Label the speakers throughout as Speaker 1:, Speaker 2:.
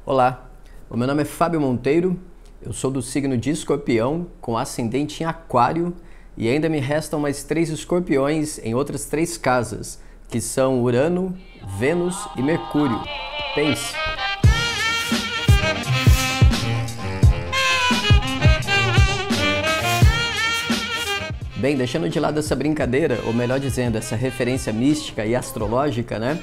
Speaker 1: Olá, o meu nome é Fábio Monteiro, eu sou do signo de Escorpião, com ascendente em Aquário, e ainda me restam mais 3 escorpiões em outras 3 casas, que são Urano, Vênus e Mercúrio. Pense! Bem, deixando de lado essa brincadeira, ou melhor dizendo, essa referência mística e astrológica, né?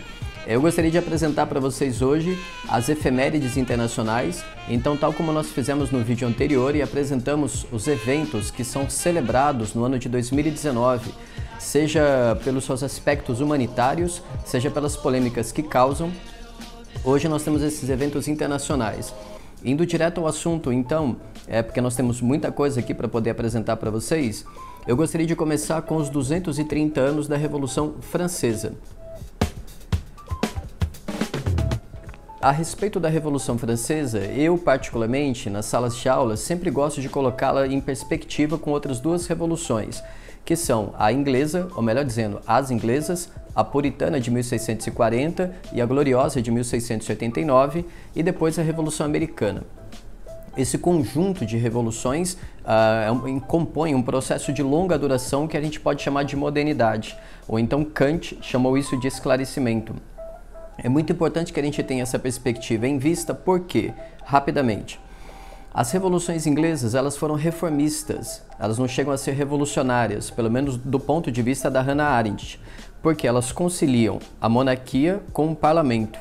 Speaker 1: Eu gostaria de apresentar para vocês hoje as efemérides internacionais. Então, tal como nós fizemos no vídeo anterior e apresentamos os eventos que são celebrados no ano de 2019, seja pelos seus aspectos humanitários, seja pelas polêmicas que causam, hoje nós temos esses eventos internacionais. Indo direto ao assunto, então, porque nós temos muita coisa aqui para poder apresentar para vocês, eu gostaria de começar com os 230 anos da Revolução Francesa. A respeito da Revolução Francesa, eu particularmente, nas salas de aula, sempre gosto de colocá-la em perspectiva com outras 2 revoluções, que são a inglesa, ou melhor dizendo, as inglesas, a puritana de 1640 e a gloriosa de 1689, e depois a Revolução Americana. Esse conjunto de revoluções compõe um processo de longa duração que a gente pode chamar de modernidade, ou então Kant chamou isso de esclarecimento. É muito importante que a gente tenha essa perspectiva em vista, porque, rapidamente, as revoluções inglesas elas foram reformistas, elas não chegam a ser revolucionárias, pelo menos do ponto de vista da Hannah Arendt, porque elas conciliam a monarquia com o parlamento.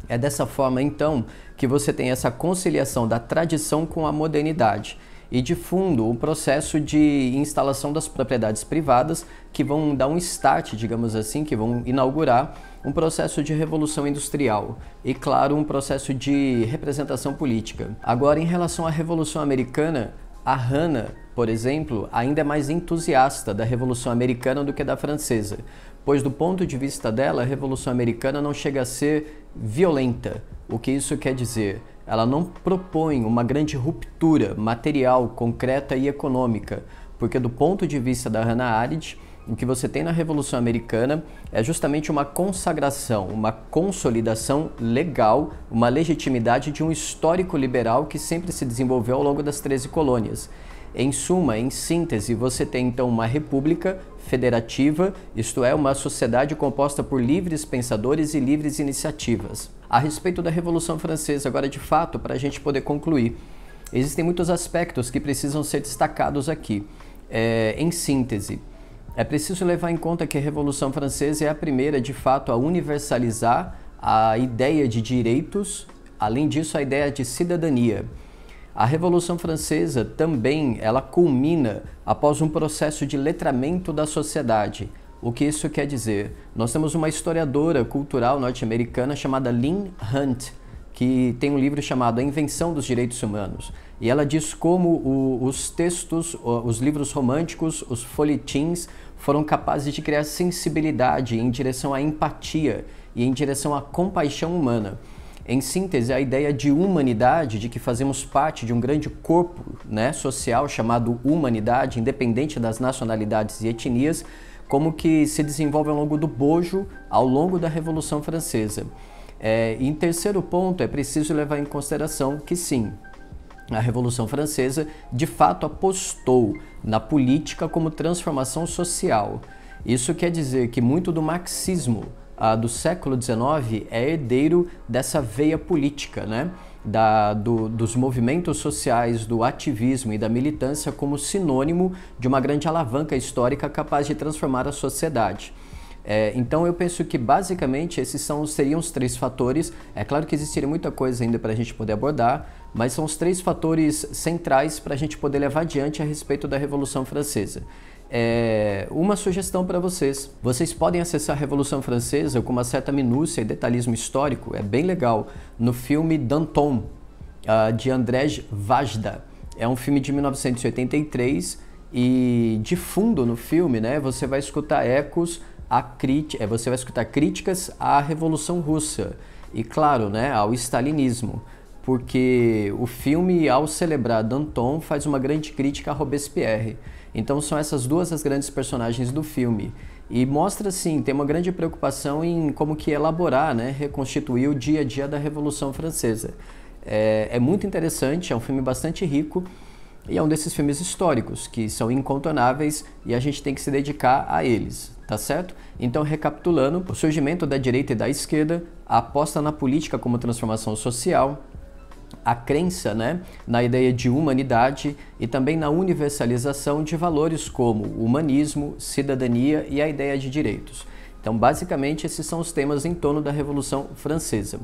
Speaker 1: É dessa forma, então, que você tem essa conciliação da tradição com a modernidade e, de fundo, o processo de instalação das propriedades privadas que vão dar um start, digamos assim, que vão inaugurar um processo de revolução industrial e, claro, um processo de representação política. Agora, em relação à Revolução Americana, a Hannah, por exemplo, ainda é mais entusiasta da Revolução Americana do que da francesa, pois do ponto de vista dela, a Revolução Americana não chega a ser violenta. O que isso quer dizer? Ela não propõe uma grande ruptura material, concreta e econômica, porque do ponto de vista da Hannah Arendt, o que você tem na Revolução Americana é justamente uma consagração, uma consolidação legal, uma legitimidade de um histórico liberal que sempre se desenvolveu ao longo das 13 colônias. Em suma, em síntese, você tem então uma república federativa, isto é, uma sociedade composta por livres pensadores e livres iniciativas. A respeito da Revolução Francesa, agora de fato, para a gente poder concluir, existem muitos aspectos que precisam ser destacados aqui. Em síntese, é preciso levar em conta que a Revolução Francesa é a primeira, de fato, a universalizar a ideia de direitos, além disso, a ideia de cidadania. A Revolução Francesa também, ela culmina após um processo de letramento da sociedade. O que isso quer dizer? Nós temos uma historiadora cultural norte-americana chamada Lynn Hunt, que tem um livro chamado A Invenção dos Direitos Humanos. E ela diz como os textos, os livros românticos, os folhetins, foram capazes de criar sensibilidade em direção à empatia e em direção à compaixão humana. Em síntese, a ideia de humanidade, de que fazemos parte de um grande corpo, né, social chamado humanidade, independente das nacionalidades e etnias, como que se desenvolve ao longo do bojo, ao longo da Revolução Francesa. Em terceiro ponto, é preciso levar em consideração que sim, a Revolução Francesa de fato apostou na política como transformação social. Isso quer dizer que muito do marxismo do século XIX é herdeiro dessa veia política, né? Dos movimentos sociais, do ativismo e da militância como sinônimo de uma grande alavanca histórica capaz de transformar a sociedade. Então eu penso que basicamente esses seriam os 3 fatores. É claro que existiria muita coisa ainda para a gente poder abordar, mas são os 3 fatores centrais para a gente poder levar adiante a respeito da Revolução Francesa. Uma sugestão para vocês. Vocês podem acessar a Revolução Francesa com uma certa minúcia e detalhismo histórico, é bem legal, no filme Danton, de Andrzej Wajda. É um filme de 1983 e de fundo no filme, né, você vai escutar ecos, você vai escutar críticas à Revolução Russa e, claro, né, ao stalinismo. Porque o filme, ao celebrar Danton, faz uma grande crítica a Robespierre. Então são essas 2 as grandes personagens do filme. e mostra, assim, tem uma grande preocupação em como que elaborar, né, reconstituir o dia a dia da Revolução Francesa. É muito interessante, é um filme bastante rico e é um desses filmes históricos que são incontornáveis e a gente tem que se dedicar a eles, tá certo? Então, recapitulando, o surgimento da direita e da esquerda, a aposta na política como transformação social, a crença, né, na ideia de humanidade e também na universalização de valores como humanismo, cidadania e a ideia de direitos. Então, basicamente, esses são os temas em torno da Revolução Francesa.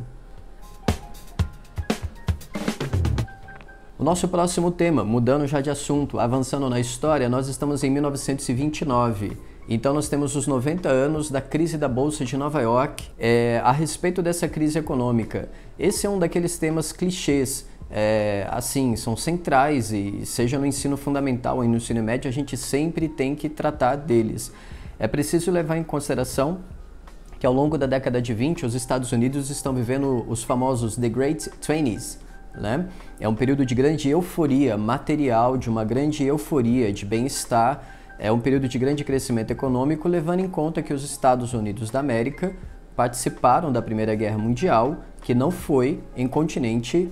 Speaker 1: O nosso próximo tema, mudando já de assunto, avançando na história, nós estamos em 1929. Então nós temos os 90 anos da crise da Bolsa de Nova York. A respeito dessa crise econômica, esse é um daqueles temas clichês, assim, são centrais e seja no ensino fundamental ou no ensino médio, a gente sempre tem que tratar deles. É preciso levar em consideração que ao longo da década de 20, os Estados Unidos estão vivendo os famosos The Great Twenties, né? É um período de grande euforia material, de uma grande euforia de bem-estar, é um período de grande crescimento econômico, levando em conta que os Estados Unidos da América participaram da Primeira Guerra Mundial, que não foi em continente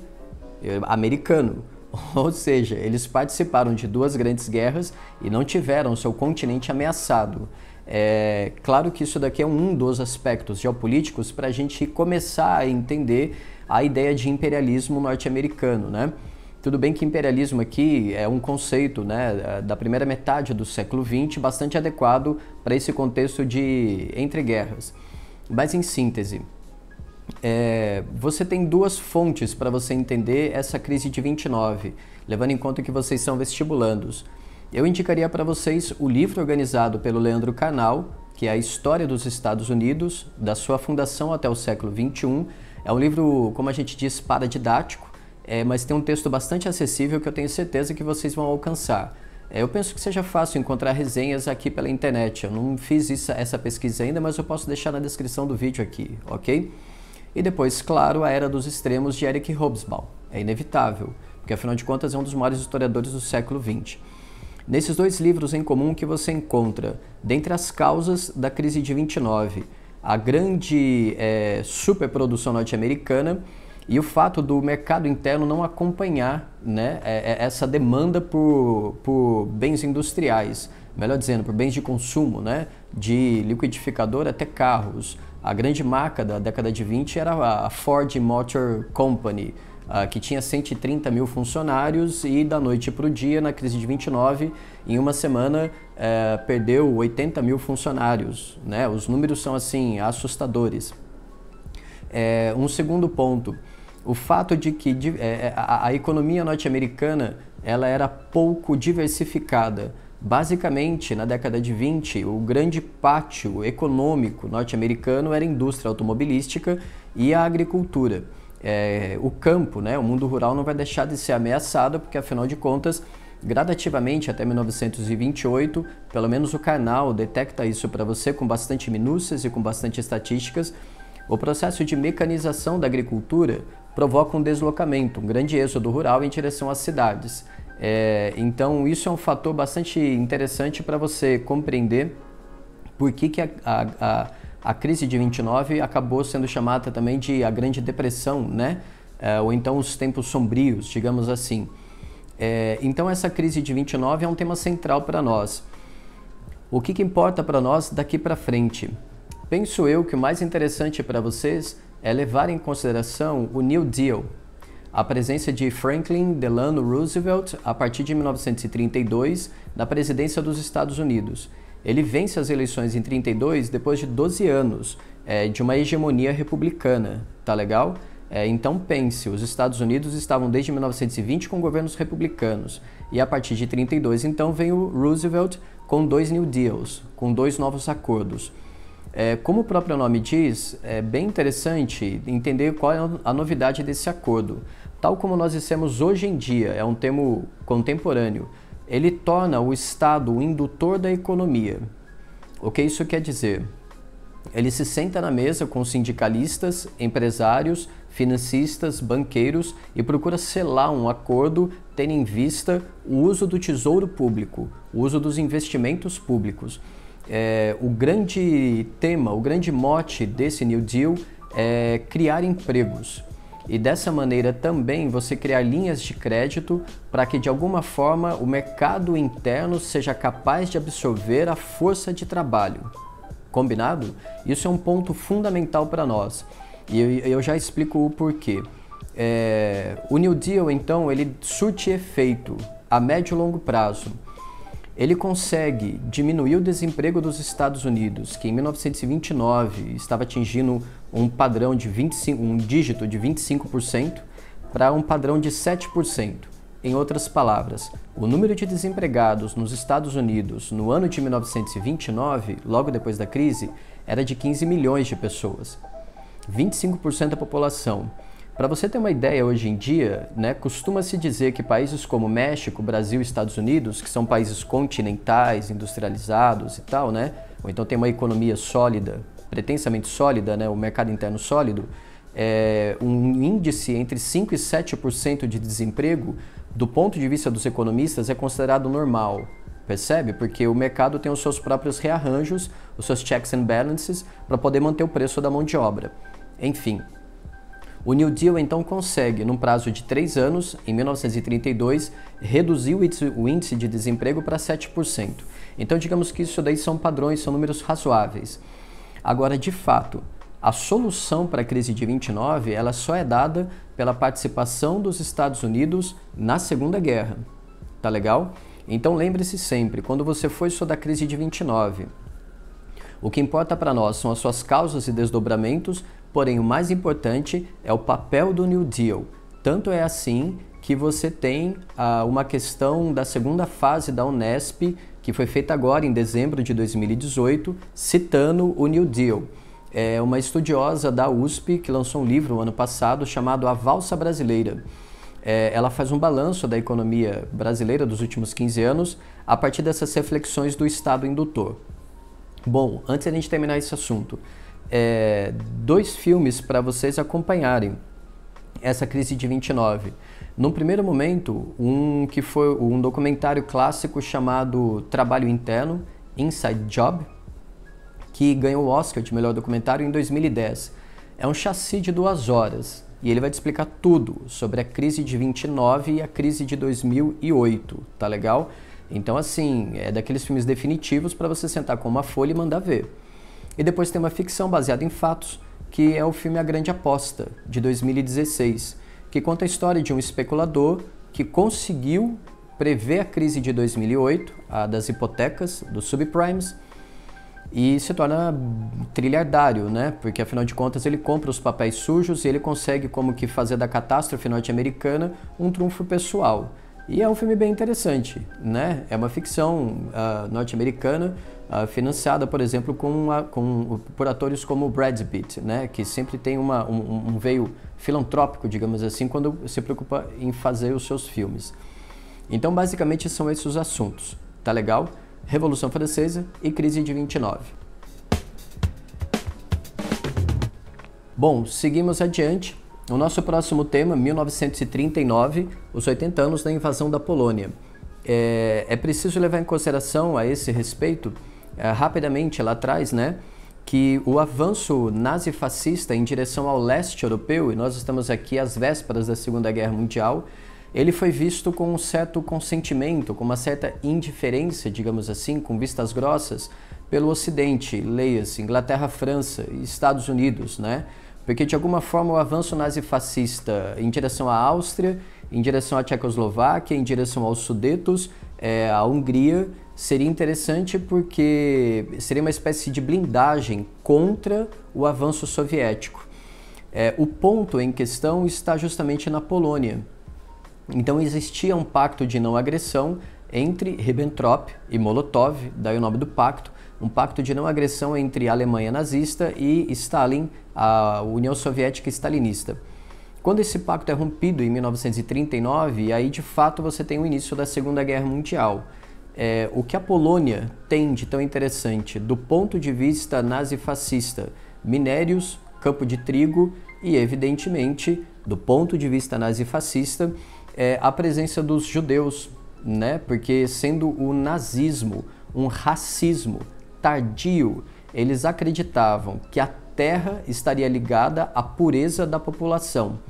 Speaker 1: americano. Ou seja, eles participaram de duas grandes guerras e não tiveram seu continente ameaçado. Claro que isso daqui é um dos aspectos geopolíticos para a gente começar a entender a ideia de imperialismo norte-americano, né? Tudo bem que imperialismo aqui é um conceito, né, da primeira metade do século XX, bastante adequado para esse contexto de entre guerras. Mas em síntese, você tem duas fontes para você entender essa crise de 29, levando em conta que vocês são vestibulandos. Eu indicaria para vocês o livro organizado pelo Leandro Carnal, que é a História dos Estados Unidos, da sua fundação até o século XXI. É um livro, como a gente diz, paradidático, mas tem um texto bastante acessível que eu tenho certeza que vocês vão alcançar. Eu penso que seja fácil encontrar resenhas aqui pela internet. Eu não fiz essa pesquisa ainda, mas eu posso deixar na descrição do vídeo aqui, ok? E depois, claro, A Era dos Extremos, de Eric Hobsbawm. É inevitável, porque afinal de contas é um dos maiores historiadores do século XX. Nesses dois livros em comum que você encontra, dentre as causas da crise de 29, a grande superprodução norte-americana e o fato do mercado interno não acompanhar, né, essa demanda por bens industriais, melhor dizendo, por bens de consumo, né, de liquidificador até carros. A grande marca da década de 20 era a Ford Motor Company, que tinha 130 mil funcionários e da noite para o dia, na crise de 29, em uma semana perdeu 80 mil funcionários, né? Os números são assim assustadores. Um segundo ponto, o fato de que a economia norte-americana ela era pouco diversificada. Basicamente, na década de 20, o grande pátio econômico norte-americano era a indústria automobilística e a agricultura. O campo, né, o mundo rural não vai deixar de ser ameaçado, porque afinal de contas, gradativamente até 1928, pelo menos o Karnal detecta isso para você com bastante minúcias e com bastante estatísticas, o processo de mecanização da agricultura provoca um deslocamento, um grande êxodo rural em direção às cidades. Então isso é um fator bastante interessante para você compreender por que a crise de 29 acabou sendo chamada também de a Grande Depressão, né? Ou então os tempos sombrios, digamos assim. Então essa crise de 29 é um tema central para nós. O que importa para nós daqui para frente? Penso eu que o mais interessante para vocês é levar em consideração o New Deal, a presença de Franklin Delano Roosevelt a partir de 1932 na presidência dos Estados Unidos. Ele vence as eleições em 32 depois de 12 anos de uma hegemonia republicana, tá legal? Então pense, os Estados Unidos estavam desde 1920 com governos republicanos e a partir de 32 então vem o Roosevelt com 2 New Deals, com 2 novos acordos. Como o próprio nome diz, é bem interessante entender qual é a novidade desse acordo. Tal como nós dissemos hoje em dia, é um termo contemporâneo, ele torna o Estado o indutor da economia. O que isso quer dizer? Ele se senta na mesa com sindicalistas, empresários, financistas, banqueiros e procura selar um acordo tendo em vista o uso do tesouro público, o uso dos investimentos públicos. o grande tema, o grande mote desse New Deal é criar empregos. E dessa maneira também você criar linhas de crédito para que de alguma forma o mercado interno seja capaz de absorver a força de trabalho. Combinado? Isso é um ponto fundamental para nós. E eu já explico o porquê. O New Deal, então, ele surte efeito a médio e longo prazo. Ele consegue diminuir o desemprego dos Estados Unidos, que em 1929 estava atingindo um padrão de 25, um dígito de 25%, para um padrão de 7%. Em outras palavras, o número de desempregados nos Estados Unidos no ano de 1929, logo depois da crise, era de 15 milhões de pessoas. 25% da população. Para você ter uma ideia, hoje em dia, né, costuma-se dizer que países como México, Brasil e Estados Unidos, que são países continentais, industrializados e tal, né, ou então tem uma economia sólida, pretensamente sólida, né, o mercado interno sólido, um índice entre 5% e 7% de desemprego, do ponto de vista dos economistas, é considerado normal. Percebe? Porque o mercado tem os seus próprios rearranjos, os seus checks and balances, para poder manter o preço da mão de obra. Enfim. O New Deal, então, consegue, num prazo de 3 anos, em 1932, reduzir o índice de desemprego para 7%. Então, digamos que isso daí são padrões, são números razoáveis. Agora, de fato, a solução para a crise de 29, ela só é dada pela participação dos Estados Unidos na Segunda Guerra. Tá legal? Então, lembre-se sempre, quando você for estudar a crise de 29, o que importa para nós são as suas causas e desdobramentos, porém o mais importante é o papel do New Deal. Tanto é assim que você tem uma questão da segunda fase da Unesp, que foi feita agora em dezembro de 2018, citando o New Deal. É uma estudiosa da USP que lançou um livro no ano passado chamado A Valsa Brasileira. Ela faz um balanço da economia brasileira dos últimos 15 anos a partir dessas reflexões do Estado indutor. Bom, antes de a gente terminar esse assunto, 2 filmes para vocês acompanharem essa crise de 29. Num primeiro momento, que foi um documentário clássico chamado Trabalho Interno, Inside Job, que ganhou o Oscar de melhor documentário em 2010. É um chassi de 2 horas e ele vai te explicar tudo sobre a crise de 29 e a crise de 2008, tá legal? Então, assim, é daqueles filmes definitivos para você sentar com uma folha e mandar ver. E depois tem uma ficção baseada em fatos, que é o filme A Grande Aposta, de 2016, que conta a história de um especulador que conseguiu prever a crise de 2008, a das hipotecas, dos subprimes, e se torna trilhardário, né? Porque, afinal de contas, ele compra os papéis sujos e ele consegue como que fazer da catástrofe norte-americana um trunfo pessoal. E é um filme bem interessante, né? É uma ficção norte-americana financiada, por exemplo, por atores como Brad Pitt, né? Que sempre tem um veio filantrópico, digamos assim, quando se preocupa em fazer os seus filmes. Então, basicamente, são esses os assuntos, tá legal? Revolução Francesa e crise de 29. Bom, seguimos adiante. O nosso próximo tema, 1939, os 80 anos da invasão da Polônia. É preciso levar em consideração a esse respeito, rapidamente lá atrás, né, que o avanço nazifascista em direção ao leste europeu, e nós estamos aqui às vésperas da Segunda Guerra Mundial, ele foi visto com um certo consentimento, com uma certa indiferença, digamos assim, com vistas grossas, pelo Ocidente, leia-se, Inglaterra, França e Estados Unidos, né? Porque, de alguma forma, o avanço nazifascista em direção à Áustria, em direção à Tchecoslováquia, em direção aos Sudetos, à Hungria, seria interessante porque seria uma espécie de blindagem contra o avanço soviético. O ponto em questão está justamente na Polônia. Então, existia um pacto de não agressão entre Ribbentrop e Molotov, daí o nome do pacto, um pacto de não agressão entre a Alemanha nazista e Stalin, a União Soviética stalinista. Quando esse pacto é rompido em 1939, aí de fato você tem o início da Segunda Guerra Mundial. O que a Polônia tem de tão interessante do ponto de vista nazifascista? Minérios, campo de trigo e, evidentemente, do ponto de vista nazifascista, a presença dos judeus, né? Porque sendo o nazismo um racismo tardio, eles acreditavam que a terra estaria ligada à pureza da população.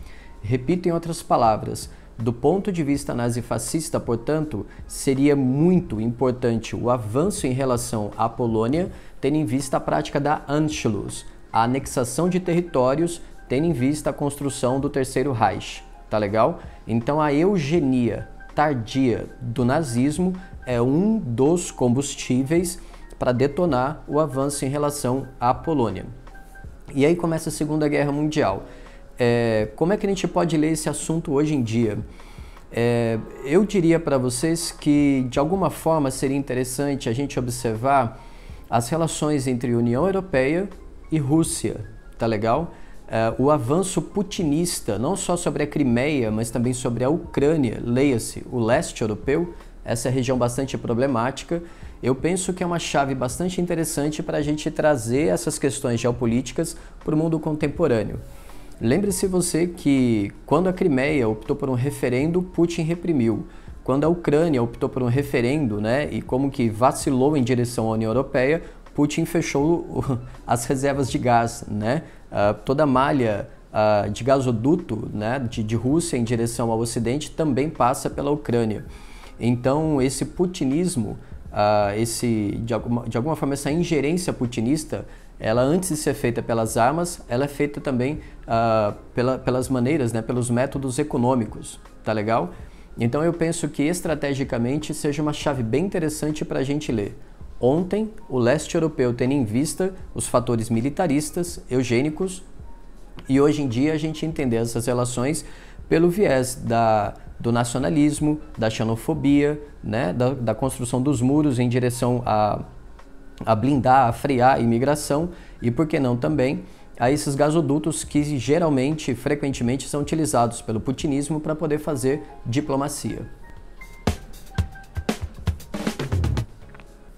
Speaker 1: Repito em outras palavras, do ponto de vista nazifascista, portanto, seria muito importante o avanço em relação à Polônia, tendo em vista a prática da Anschluss, a anexação de territórios, tendo em vista a construção do Terceiro Reich. Tá legal? Então a eugenia tardia do nazismo é um dos combustíveis para detonar o avanço em relação à Polônia. E aí começa a Segunda Guerra Mundial. Como é que a gente pode ler esse assunto hoje em dia? Eu diria para vocês que de alguma forma seria interessante a gente observar as relações entre União Europeia e Rússia, tá legal? O avanço putinista, não só sobre a Crimeia, mas também sobre a Ucrânia, leia-se, o leste europeu, essa é região bastante problemática. Eu penso que é uma chave bastante interessante para a gente trazer essas questões geopolíticas para o mundo contemporâneo. Lembre-se você que quando a Crimeia optou por um referendo, Putin reprimiu. Quando a Ucrânia optou por um referendo, né, e como que vacilou em direção à União Europeia, Putin fechou as reservas de gás, né? Toda a malha de gasoduto, né, de Rússia em direção ao Ocidente também passa pela Ucrânia. Então esse putinismo, de alguma forma essa ingerência putinista, ela antes de ser feita pelas armas, ela é feita também pelas maneiras, né, pelos métodos econômicos, tá legal? Então eu penso que estrategicamente seja uma chave bem interessante para a gente ler. Ontem, o leste europeu tendo em vista os fatores militaristas, eugênicos, e hoje em dia a gente entender essas relações pelo viés do nacionalismo, da xenofobia, né, da construção dos muros em direção a blindar, a frear a imigração e, por que não também, a esses gasodutos que geralmente, frequentemente são utilizados pelo putinismo para poder fazer diplomacia.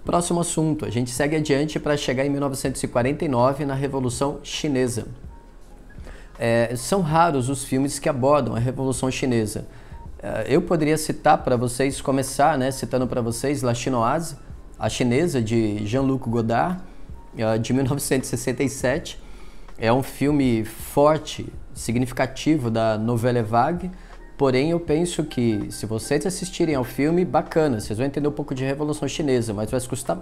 Speaker 1: Próximo assunto, a gente segue adiante para chegar em 1949 na Revolução Chinesa. São raros os filmes que abordam a Revolução Chinesa. Eu poderia citar para vocês, começar, né, citando para vocês La Chinoise, a chinesa, de Jean-Luc Godard, de 1967. É um filme forte, significativo da Nouvelle Vague, porém eu penso que se vocês assistirem ao filme, bacana, vocês vão entender um pouco de Revolução Chinesa, mas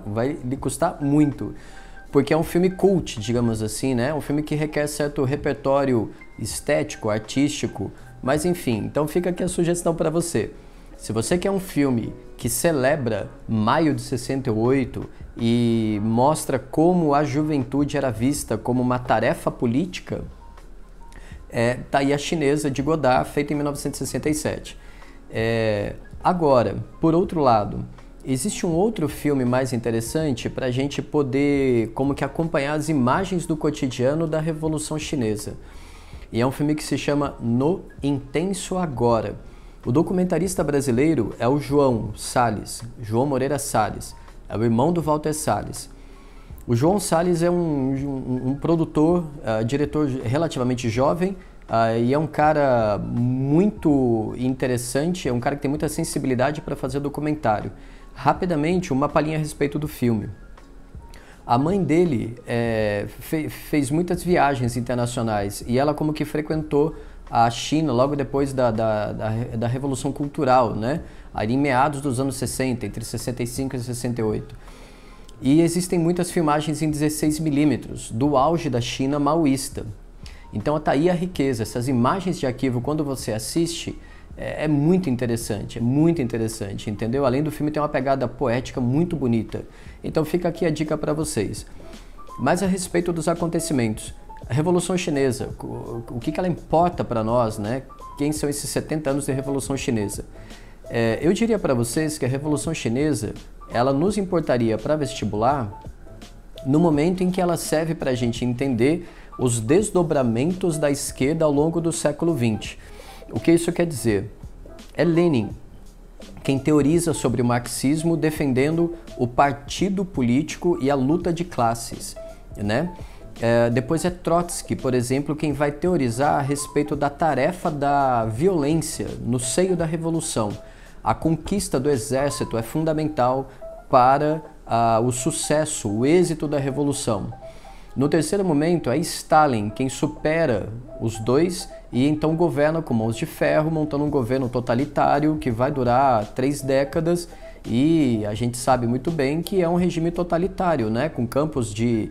Speaker 1: vai lhe custar muito, porque é um filme cult, digamos assim, né? Um filme que requer certo repertório estético, artístico, mas enfim, então fica aqui a sugestão para você. Se você quer um filme que celebra maio de 68 e mostra como a juventude era vista como uma tarefa política, tá aí a chinesa de Godard, feita em 1967. Agora, por outro lado, existe um outro filme mais interessante para a gente poder como que acompanhar as imagens do cotidiano da Revolução Chinesa. E é um filme que se chama No Intenso Agora. O documentarista brasileiro é o João Moreira Salles, é o irmão do Walter Salles. O João Salles é um produtor, diretor relativamente jovem, e é um cara muito interessante, é um cara que tem muita sensibilidade para fazer documentário. Rapidamente, uma palhinha a respeito do filme. A mãe dele fez muitas viagens internacionais e ela como que frequentou a China logo depois da Revolução Cultural, né? Ali em meados dos anos 60, entre 65 e 68. E existem muitas filmagens em 16mm do auge da China maoísta. Então tá aí a riqueza, essas imagens de arquivo, quando você assiste, é muito interessante, entendeu? Além do filme tem uma pegada poética muito bonita. Então fica aqui a dica para vocês. Mas a respeito dos acontecimentos, a Revolução Chinesa, o que ela importa para nós, né? Quem são esses 70 anos de Revolução Chinesa? Eu diria para vocês que a Revolução Chinesa, ela nos importaria para vestibular no momento em que ela serve para a gente entender os desdobramentos da esquerda ao longo do século XX. O que isso quer dizer? É Lenin quem teoriza sobre o marxismo defendendo o partido político e a luta de classes, né? Depois é Trotsky, por exemplo, quem vai teorizar a respeito da tarefa da violência no seio da revolução. A conquista do exército é fundamental para o sucesso, o êxito da revolução. No terceiro momento, é Stalin quem supera os dois e então governa com mãos de ferro, montando um governo totalitário que vai durar 3 décadas e a gente sabe muito bem que é um regime totalitário, né? Com campos de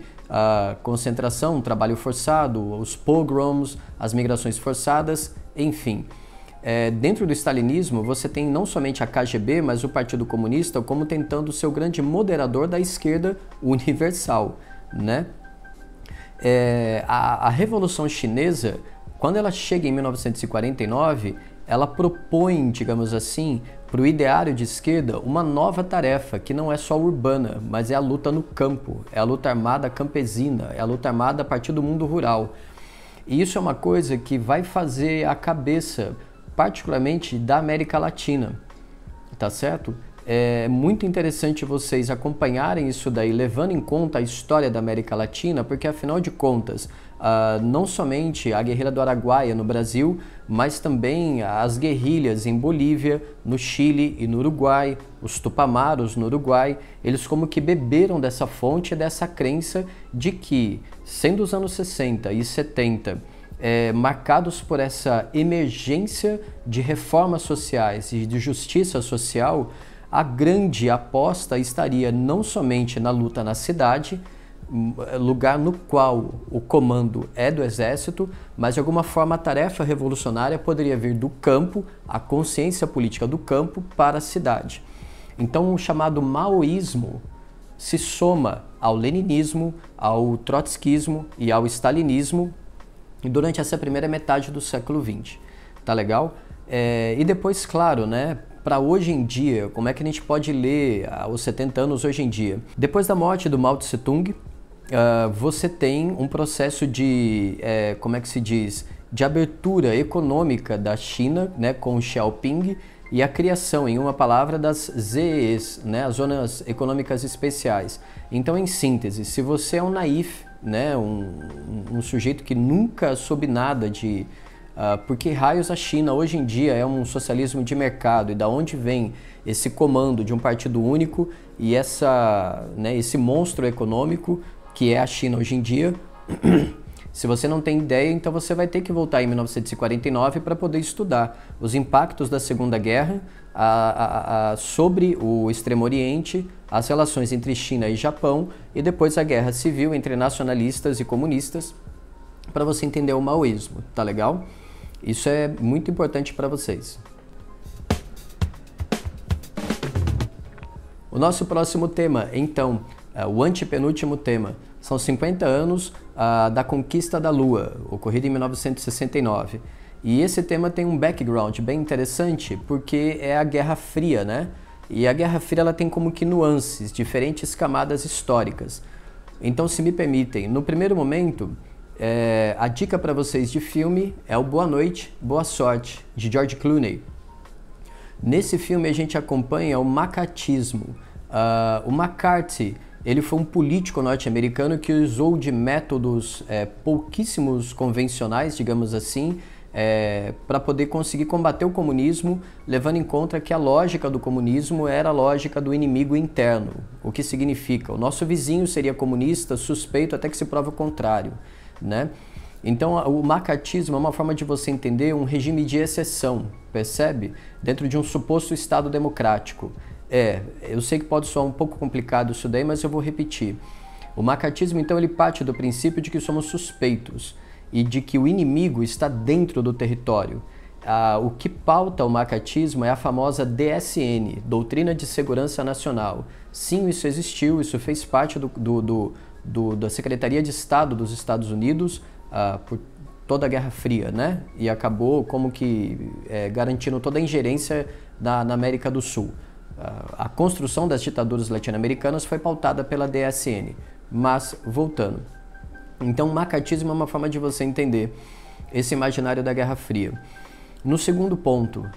Speaker 1: concentração, trabalho forçado, os pogroms, as migrações forçadas, enfim. Dentro do stalinismo, você tem não somente a KGB, mas o Partido Comunista como tentando ser o grande moderador da esquerda universal, né? A Revolução Chinesa, quando ela chega em 1949, ela propõe, digamos assim, para o ideário de esquerda uma nova tarefa, que não é só urbana, mas é a luta no campo, é a luta armada campesina, é a luta armada a partir do mundo rural. E isso é uma coisa que vai fazer a cabeça, particularmente da América Latina, tá certo? É muito interessante vocês acompanharem isso daí, levando em conta a história da América Latina, porque afinal de contas, não somente a guerrilha do Araguaia no Brasil, mas também as guerrilhas em Bolívia, no Chile e no Uruguai, os Tupamaros no Uruguai, eles como que beberam dessa fonte, dessa crença de que, sendo os anos 60 e 70, marcados por essa emergência de reformas sociais e de justiça social, a grande aposta estaria não somente na luta na cidade, lugar no qual o comando é do exército, mas de alguma forma a tarefa revolucionária poderia vir do campo, a consciência política do campo para a cidade. Então o chamado maoísmo se soma ao leninismo, ao trotskismo e ao stalinismo durante essa primeira metade do século XX. Tá legal? E depois, claro, né? Para hoje em dia, como é que a gente pode ler os 70 anos hoje em dia? Depois da morte do Mao Tse Tung, você tem um processo de, como é que se diz, de abertura econômica da China, né, com o Xiaoping, e a criação, em uma palavra, das ZEs, né, as Zonas Econômicas Especiais. Então, em síntese, se você é um naif, né, um sujeito que nunca soube nada de... porque raios a China hoje em dia é um socialismo de mercado e da onde vem esse comando de um partido único e esse monstro econômico que é a China hoje em dia. Se você não tem ideia, então você vai ter que voltar em 1949 para poder estudar os impactos da Segunda Guerra sobre o Extremo Oriente, as relações entre China e Japão e depois a Guerra Civil entre nacionalistas e comunistas, para você entender o maoísmo, tá legal? Isso é muito importante para vocês. O nosso próximo tema, então, o antepenúltimo tema, são 50 anos da conquista da Lua, ocorrida em 1969. E esse tema tem um background bem interessante, porque é a Guerra Fria, né? E a Guerra Fria ela tem como que nuances, diferentes camadas históricas. Então, se me permitem, no primeiro momento, a dica para vocês de filme é o Boa Noite, Boa Sorte, de George Clooney. Nesse filme a gente acompanha o macartismo. O McCarthy, ele foi um político norte-americano que usou de métodos pouquíssimos convencionais, digamos assim, para poder conseguir combater o comunismo, levando em conta que a lógica do comunismo era a lógica do inimigo interno. O que significa? O nosso vizinho seria comunista, suspeito até que se prove o contrário, né? Então, o macartismo é uma forma de você entender um regime de exceção, percebe? Dentro de um suposto Estado democrático. Eu sei que pode soar um pouco complicado isso daí, mas eu vou repetir. O macartismo, então, ele parte do princípio de que somos suspeitos e de que o inimigo está dentro do território. O que pauta o macartismo é a famosa DSN, Doutrina de Segurança Nacional. Sim, isso existiu, isso fez parte da Secretaria de Estado dos Estados Unidos por toda a Guerra Fria, né? E acabou como que garantindo toda a ingerência na América do Sul. A construção das ditaduras latino-americanas foi pautada pela DSN. Mas, voltando. Então, o macartismo é uma forma de você entender esse imaginário da Guerra Fria. No segundo ponto,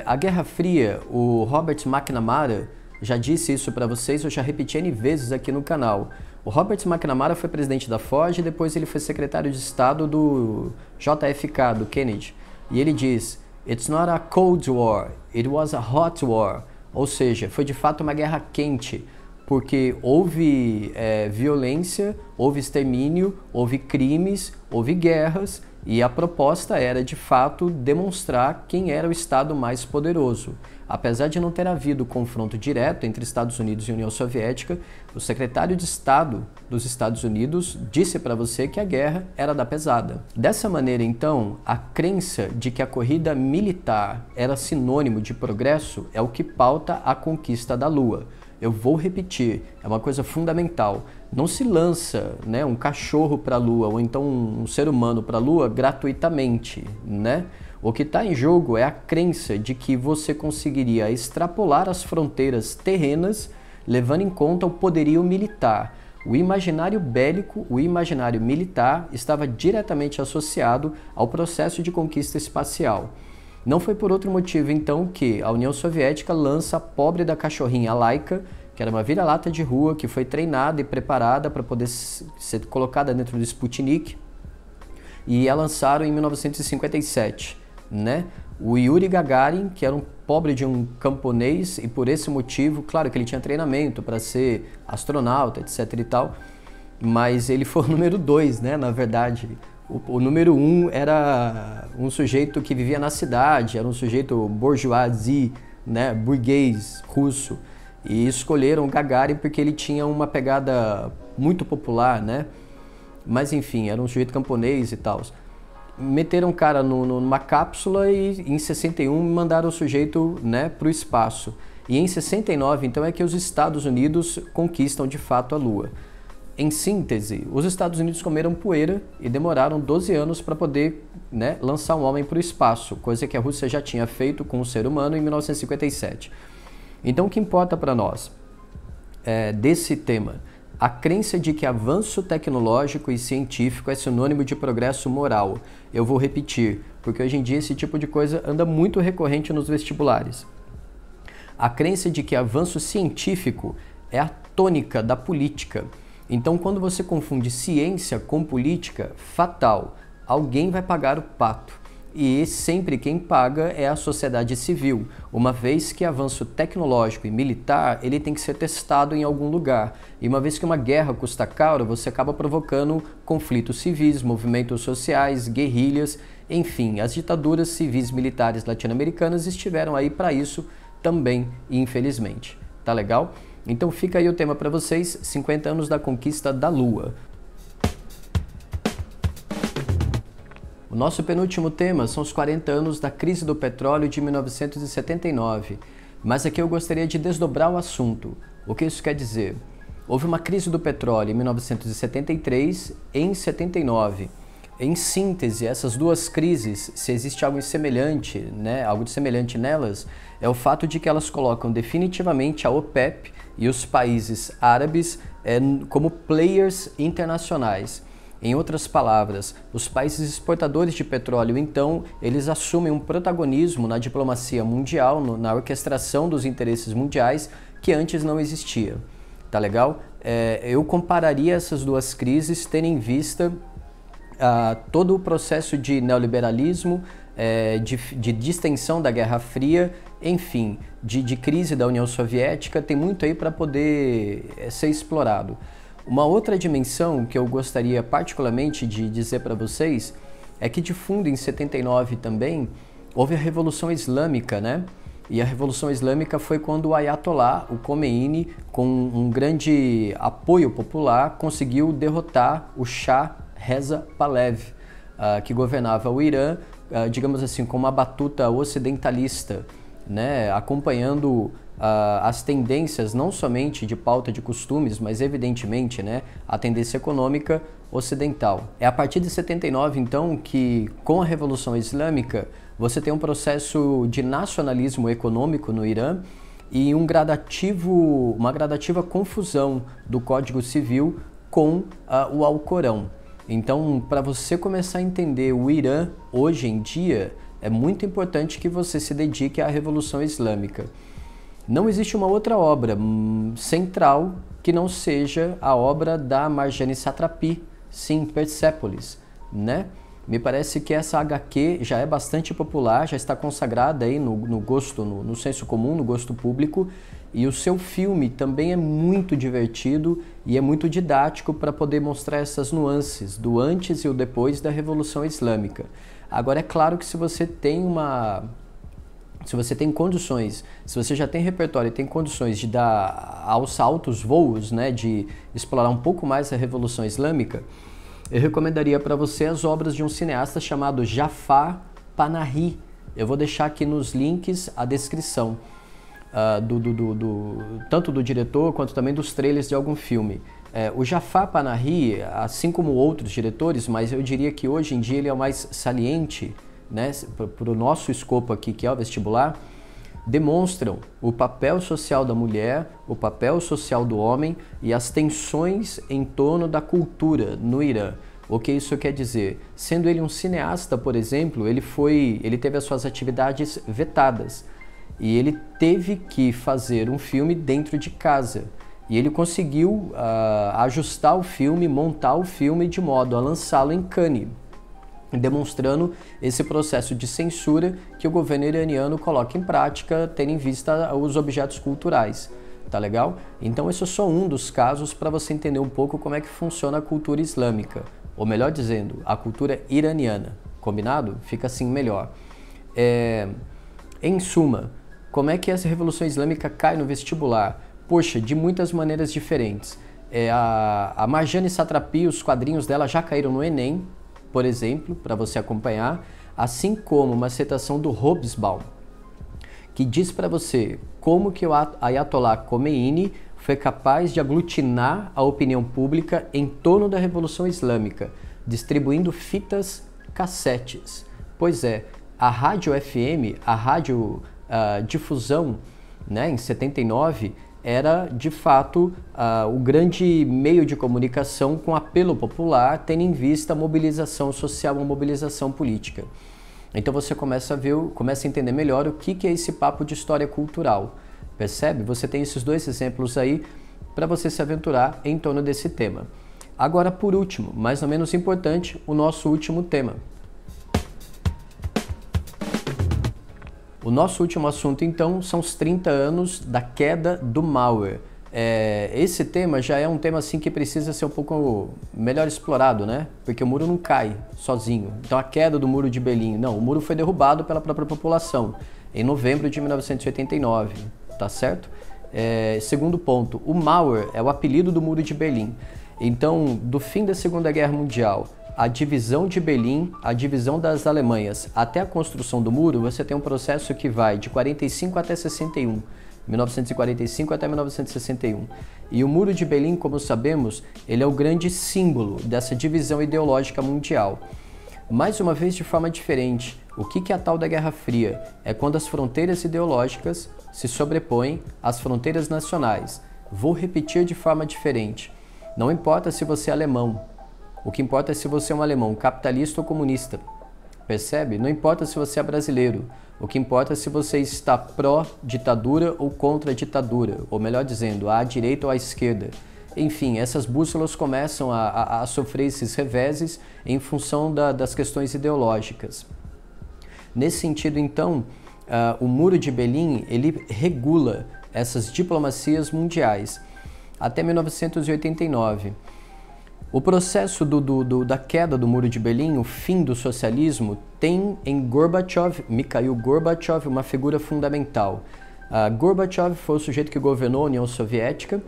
Speaker 1: a Guerra Fria, o Robert McNamara já disse isso para vocês, eu já repeti N vezes aqui no canal. O Robert McNamara foi presidente da Ford e depois ele foi secretário de Estado do JFK, do Kennedy. E ele diz, "It's not a cold war, it was a hot war." Ou seja, foi de fato uma guerra quente. porque houve violência, houve extermínio, houve crimes, houve guerras, e a proposta era, de fato, demonstrar quem era o Estado mais poderoso. Apesar de não ter havido confronto direto entre Estados Unidos e União Soviética, o secretário de Estado dos Estados Unidos disse para você que a guerra era da pesada. Dessa maneira, então, a crença de que a corrida militar era sinônimo de progresso é o que pauta a conquista da Lua. Eu vou repetir, é uma coisa fundamental. Não se lança, né, um cachorro para a Lua ou então um ser humano para a Lua gratuitamente, né? O que está em jogo é a crença de que você conseguiria extrapolar as fronteiras terrenas, levando em conta o poderio militar. O imaginário bélico, o imaginário militar, estava diretamente associado ao processo de conquista espacial. Não foi por outro motivo, então, que a União Soviética lança a pobre da cachorrinha Laika, que era uma vira-lata de rua que foi treinada e preparada para poder ser colocada dentro do Sputnik, e a lançaram em 1957. Né? O Yuri Gagarin, que era um pobre de um camponês, e por esse motivo, claro que ele tinha treinamento para ser astronauta, etc e tal, mas ele foi o número 2, né, na verdade. O número 1 era um sujeito que vivia na cidade, era um sujeito bourgeoisie, né, burguês russo, e escolheram Gagarin porque ele tinha uma pegada muito popular, né? Mas enfim, era um sujeito camponês e tal. Meteram o cara numa cápsula e em 61 mandaram o sujeito, né, para o espaço. E em 69, então, é que os Estados Unidos conquistam de fato a Lua. Em síntese, os Estados Unidos comeram poeira e demoraram 12 anos para poder, né, lançar um homem para o espaço, coisa que a Rússia já tinha feito com o ser humano em 1957. Então, o que importa para nós desse tema? A crença de que avanço tecnológico e científico é sinônimo de progresso moral. Eu vou repetir, porque hoje em dia esse tipo de coisa anda muito recorrente nos vestibulares. A crença de que avanço científico é a tônica da política. Então, quando você confunde ciência com política, fatal. Alguém vai pagar o pato. E sempre quem paga é a sociedade civil, uma vez que avanço tecnológico e militar ele tem que ser testado em algum lugar. E uma vez que uma guerra custa caro, você acaba provocando conflitos civis, movimentos sociais, guerrilhas, enfim, as ditaduras civis militares latino-americanas estiveram aí para isso também, infelizmente. Tá legal? Então fica aí o tema para vocês, 50 anos da conquista da Lua. O nosso penúltimo tema são os 40 anos da crise do petróleo de 1979, mas aqui eu gostaria de desdobrar o assunto. O que isso quer dizer? Houve uma crise do petróleo em 1973 e em 79. Em síntese, essas duas crises, se existe algo semelhante, né, algo de semelhante nelas, é o fato de que elas colocam definitivamente a OPEP e os países árabes como players internacionais. Em outras palavras, os países exportadores de petróleo, então, eles assumem um protagonismo na diplomacia mundial, na orquestração dos interesses mundiais, que antes não existia. Tá legal? Eu compararia essas duas crises, tendo em vista todo o processo de neoliberalismo, de distensão da Guerra Fria, enfim, de crise da União Soviética, tem muito aí para poder ser explorado. Uma outra dimensão que eu gostaria particularmente de dizer para vocês é que de fundo em 79 também houve a Revolução Islâmica, né? E a Revolução Islâmica foi quando o Ayatollah, o Khomeini, com um grande apoio popular, conseguiu derrotar o Shah Reza Pahlavi, que governava o Irã, digamos assim, com uma batuta ocidentalista, né? Acompanhando as tendências não somente de pauta de costumes, mas evidentemente, né, a tendência econômica ocidental. É a partir de 79, então, que com a Revolução Islâmica você tem um processo de nacionalismo econômico no Irã e uma gradativa confusão do Código Civil com o Alcorão. Então, para você começar a entender o Irã hoje em dia, é muito importante que você se dedique à Revolução Islâmica. Não existe uma outra obra central que não seja a obra da Marjane Satrapi, sim, Persépolis, né? Me parece que essa HQ já é bastante popular, já está consagrada aí no gosto, no senso comum, no gosto público, e o seu filme também é muito divertido e é muito didático para poder mostrar essas nuances do antes e o depois da Revolução Islâmica. Agora, é claro que se você tem condições, se você já tem repertório e tem condições de dar aos altos voos, né, de explorar um pouco mais a Revolução Islâmica, eu recomendaria para você as obras de um cineasta chamado Jafar Panahi. Eu vou deixar aqui nos links a descrição, tanto do diretor quanto também dos trailers de algum filme. O Jafar Panahi, assim como outros diretores, mas eu diria que hoje em dia ele é o mais saliente, né, para o nosso escopo aqui, que é o vestibular, demonstram o papel social da mulher, o papel social do homem e as tensões em torno da cultura no Irã. O que isso quer dizer? Sendo ele um cineasta, por exemplo, ele teve as suas atividades vetadas e ele teve que fazer um filme dentro de casa. E ele conseguiu ajustar o filme, montar o filme de modo a lançá-lo em Cannes, demonstrando esse processo de censura que o governo iraniano coloca em prática, tendo em vista os objetos culturais. Tá legal? Então esse é só um dos casos para você entender um pouco como é que funciona a cultura islâmica, ou melhor dizendo, a cultura iraniana. Combinado? Fica assim melhor. Em suma, como é que essa Revolução Islâmica cai no vestibular? Poxa, de muitas maneiras diferentes. A Marjane Satrapi, os quadrinhos dela já caíram no Enem, por exemplo, para você acompanhar, assim como uma citação do Hobsbawm, que diz para você como que o Ayatollah Khomeini foi capaz de aglutinar a opinião pública em torno da Revolução Islâmica, distribuindo fitas cassetes. Pois é, a rádio FM, a rádio difusão, né, em 79, era, de fato, o grande meio de comunicação com apelo popular, tendo em vista a mobilização social, a mobilização política. Então você começa a entender melhor o que é esse papo de história cultural. Percebe? Você tem esses dois exemplos aí para você se aventurar em torno desse tema. Agora, por último, mais ou menos importante, o nosso último tema. O nosso último assunto, então, são os 30 anos da queda do Mauer. Esse tema já é um tema assim que precisa ser um pouco melhor explorado, né? Porque o muro não cai sozinho. Então a queda do muro de Berlim, não, o muro foi derrubado pela própria população em novembro de 1989, tá certo? Segundo ponto, o Mauer é o apelido do muro de Berlim. Então, do fim da Segunda Guerra Mundial, a divisão de Berlim, a divisão das Alemanhas, até a construção do muro, você tem um processo que vai de 45 até 61, 1945 até 1961. E o Muro de Berlim, como sabemos, ele é o grande símbolo dessa divisão ideológica mundial. Mais uma vez, de forma diferente, o que é a tal da Guerra Fria? É quando as fronteiras ideológicas se sobrepõem às fronteiras nacionais. Vou repetir de forma diferente. Não importa se você é alemão, o que importa é se você é um alemão capitalista ou comunista. Percebe? Não importa se você é brasileiro. O que importa é se você está pró-ditadura ou contra a ditadura, ou melhor dizendo, à direita ou à esquerda. Enfim, essas bússolas começam a sofrer esses reveses em função das questões ideológicas. Nesse sentido, então, o Muro de Berlim, ele regula essas diplomacias mundiais até 1989. O processo da queda do Muro de Berlim, o fim do socialismo, tem em Mikhail Gorbachev, uma figura fundamental. Gorbachev foi o sujeito que governou a União Soviética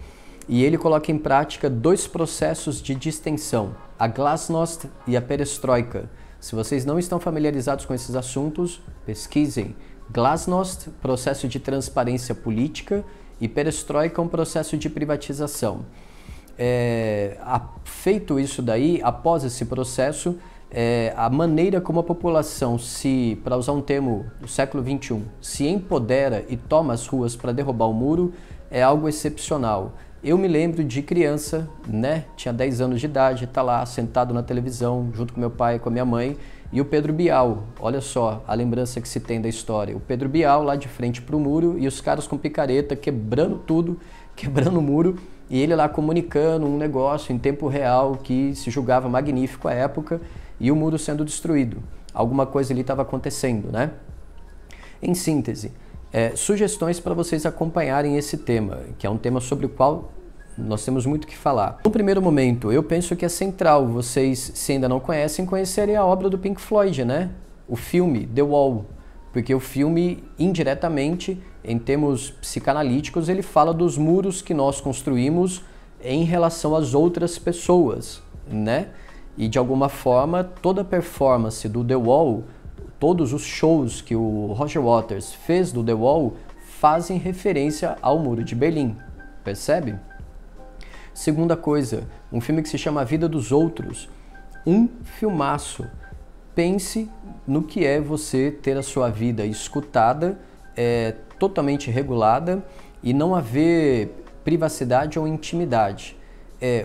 Speaker 1: e ele coloca em prática dois processos de distensão, a Glasnost e a Perestroika. Se vocês não estão familiarizados com esses assuntos, pesquisem. Glasnost, processo de transparência política, e Perestroika, um processo de privatização. Feito isso daí, após esse processo, a maneira como a população para usar um termo do século XXI, se empodera e toma as ruas para derrubar o muro, é algo excepcional. Eu me lembro de criança, né? Tinha 10 anos de idade, tá lá sentado na televisão, junto com meu pai e com a minha mãe, e o Pedro Bial, olha só a lembrança que se tem da história. O Pedro Bial lá de frente para o muro e os caras com picareta quebrando tudo, quebrando o muro, e ele lá comunicando um negócio em tempo real que se julgava magnífico à época e o muro sendo destruído. Alguma coisa ali estava acontecendo, né? Em síntese, sugestões para vocês acompanharem esse tema, que é um tema sobre o qual nós temos muito o que falar. No primeiro momento, eu penso que é central vocês, se ainda não conhecem, conhecerem a obra do Pink Floyd, né? O filme The Wall, porque o filme, indiretamente, em termos psicanalíticos, ele fala dos muros que nós construímos em relação às outras pessoas, né? E de alguma forma, toda a performance do The Wall, todos os shows que o Roger Waters fez do The Wall fazem referência ao Muro de Berlim, percebe? Segunda coisa, um filme que se chama A Vida dos Outros, um filmaço. Pense no que é você ter a sua vida escutada, totalmente regulada e não haver privacidade ou intimidade.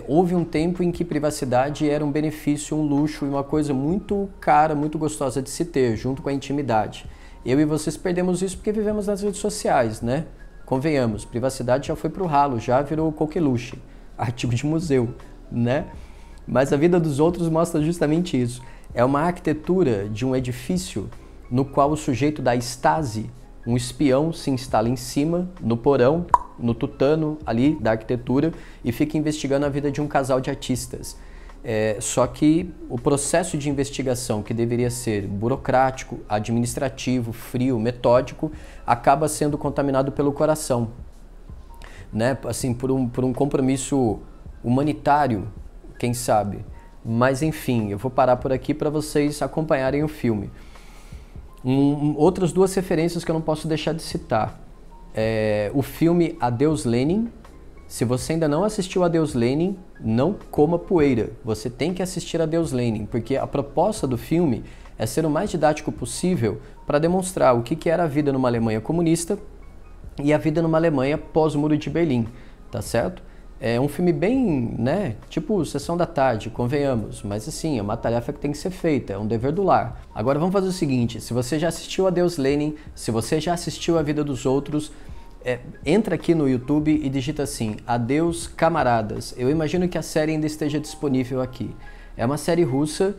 Speaker 1: Houve um tempo em que privacidade era um benefício, um luxo e uma coisa muito cara, muito gostosa de se ter, junto com a intimidade. Eu e vocês perdemos isso porque vivemos nas redes sociais, né? Convenhamos, privacidade já foi pro ralo, já virou coqueluche, artigo de museu, né? Mas A Vida dos Outros mostra justamente isso. É uma arquitetura de um edifício no qual o sujeito da Stasi, um espião, se instala em cima, no porão, no tutano ali da arquitetura e fica investigando a vida de um casal de artistas. Só que o processo de investigação, que deveria ser burocrático, administrativo, frio, metódico, acaba sendo contaminado pelo coração, né? Assim, por um compromisso humanitário, quem sabe. Mas enfim, eu vou parar por aqui para vocês acompanharem o filme. Outras duas referências que eu não posso deixar de citar. O filme Adeus Lenin. Se você ainda não assistiu Adeus Lenin, não coma poeira. Você tem que assistir Adeus Lenin, porque a proposta do filme é ser o mais didático possível para demonstrar o que era a vida numa Alemanha comunista e a vida numa Alemanha pós-Muro de Berlim, tá certo? É um filme bem, né, tipo Sessão da Tarde, convenhamos, mas assim, é uma tarefa que tem que ser feita, é um dever do lar. Agora vamos fazer o seguinte, se você já assistiu Adeus Lenin, se você já assistiu A Vida dos Outros, entra aqui no YouTube e digita assim, Adeus Camaradas. Eu imagino que a série ainda esteja disponível aqui. É uma série russa,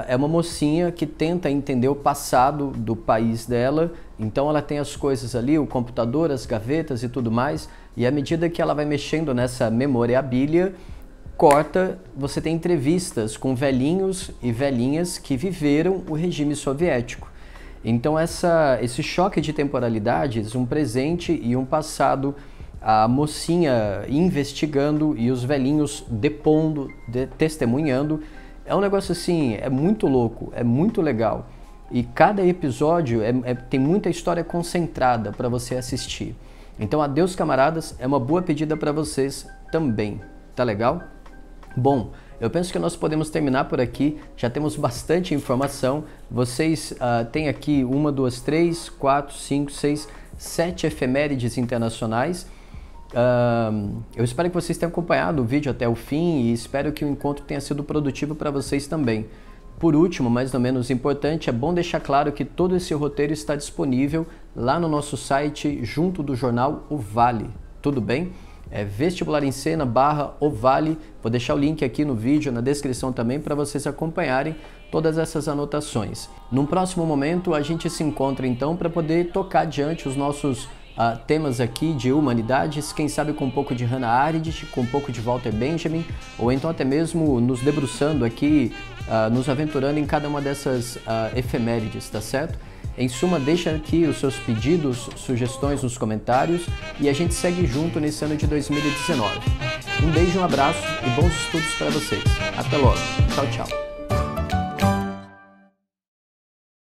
Speaker 1: é uma mocinha que tenta entender o passado do país dela, então ela tem as coisas ali, o computador, as gavetas e tudo mais, e à medida que ela vai mexendo nessa memorabilia, você tem entrevistas com velhinhos e velhinhas que viveram o regime soviético. Então esse choque de temporalidades, um presente e um passado, a mocinha investigando e os velhinhos depondo, testemunhando, é um negócio assim, é muito louco, é muito legal. E cada episódio tem muita história concentrada para você assistir. Então, Adeus Camaradas é uma boa pedida para vocês também, tá legal? Bom, eu penso que nós podemos terminar por aqui, já temos bastante informação. Vocês têm aqui 1, 2, 3, 4, 5, 6, 7 efemérides internacionais. Eu espero que vocês tenham acompanhado o vídeo até o fim e espero que o encontro tenha sido produtivo para vocês também. Por último, mas não menos importante, é bom deixar claro que todo esse roteiro está disponível lá no nosso site, junto do jornal O Vale, tudo bem? Vestibular em Cena /O Vale, vou deixar o link aqui no vídeo, na descrição também, para vocês acompanharem todas essas anotações. Num próximo momento, a gente se encontra então para poder tocar adiante os nossos temas aqui de humanidades, quem sabe com um pouco de Hannah Arendt, com um pouco de Walter Benjamin, ou então até mesmo nos debruçando aqui, nos aventurando em cada uma dessas efemérides, tá certo? Em suma, deixa aqui os seus pedidos, sugestões nos comentários e a gente segue junto nesse ano de 2019. Um beijo, um abraço e bons estudos para vocês. Até logo. Tchau, tchau.